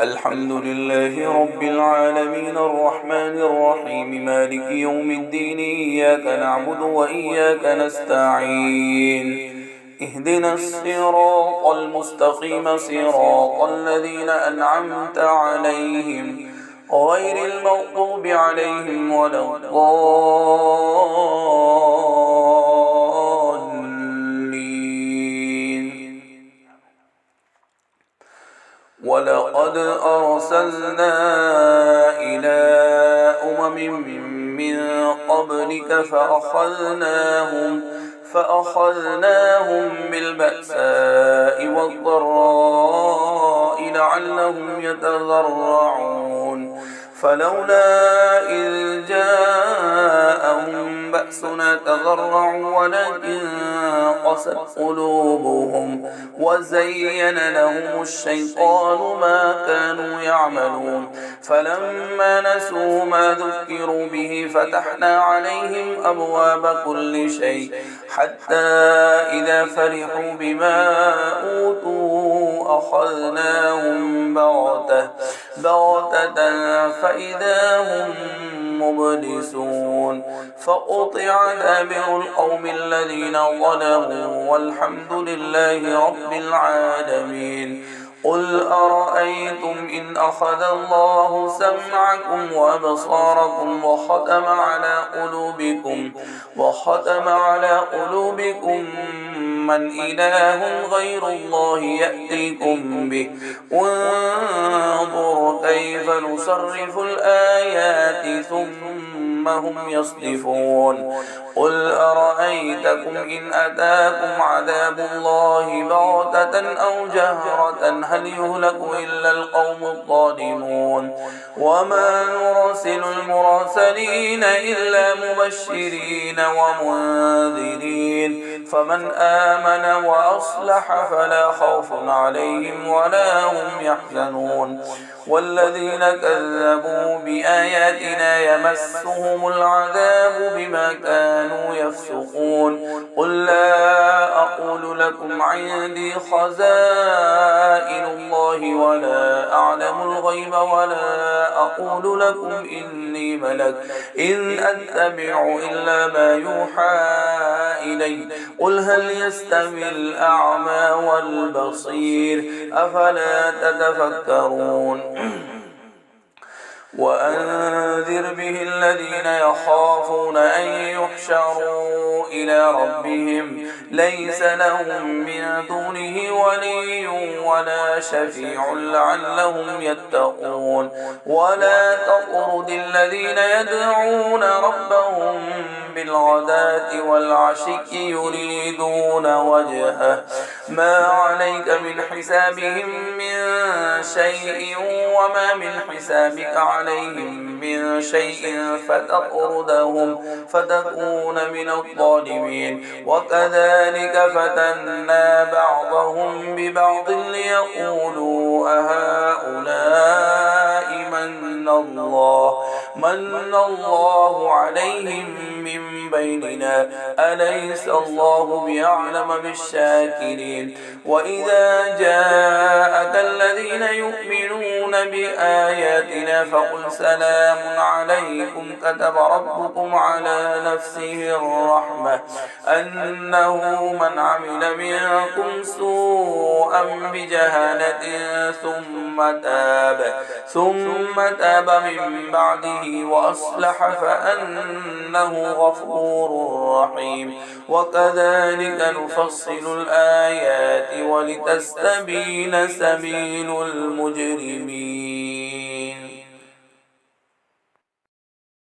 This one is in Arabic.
الحمد لله رب العالمين الرحمن الرحيم مالك يوم الدين إياك نعبد وإياك نستعين اهدنا الصراط المستقيم صراط الذين أنعمت عليهم غير المغضوب عليهم ولا الضالين. ولقد أرسلنا إلى من قبلك فأخذناهم بالبأساء والضراء لعلهم يتضرعون فلولا إذ جاءهم بأسنا تضرعوا ولكن قست قلوبهم وزين لهم الشيطان ما كانوا يعملون فلما نسوا ما ذكروا به فتحنا عليهم أبواب كل شيء حتى إذا فرحوا بما أوتوا أخذناهم بغتة فإذا هم مبلسون فقطع دابر القوم الذين ظلموا والحمد لله رب العالمين. قل أرأيتم إن أخذ الله سمعكم وأبصاركم وختم على قلوبكم من إله غير الله يأتيكم به انظر كيف نصرف الآيات ثم هم يصدفون. قل أرأيتكم إن أتاكم عذاب الله بغتة أو جهرة هل يهلك إلا القوم الظالمون وما نرسل المرسلين إلا مبشرين ومنذرين فمن آمن وأصلح فلا خوف عليهم ولا هم يحزنون والذين كذبوا بآياتنا يمسهم العذاب بما كانوا يفسقون. قل لا أقول لكم عندي خزائن الله ولا أعلم الغيب ولا أقول لكم إني ملك إن أتبع إلا ما يوحى إلي. قل هل يستوي الأعمى والبصير أفلا تتفكرون. وأنذر به الذين يخافون أن يحشروا إلى ربهم ليس لهم من دونه ولي ولا شفيع لعلهم يتقون. ولا تطرد الذين يدعون ربهم بالغداة والعشي يريدون وجهه ما عليك من حسابهم من شيء وما من حسابك عليهم من شيء فتطردهم فتكون من الظالمين. وكذلك فتنا بعضهم ببعض ليقولوا أهؤلاء من الله عليهم من بيننا أليس الله بأعلم بالشاكرين. وإذا جاءك الذين يؤمنون بآياتنا فقل سلام عليكم كتب ربكم على نفسه الرحمة أنه من عمل منكم سوءا بجهالة ثم تاب من بعده وأصلح فأنه غفور رحيم. وكذلك نفصل الآيات ولتستبين سبيل المجرمين.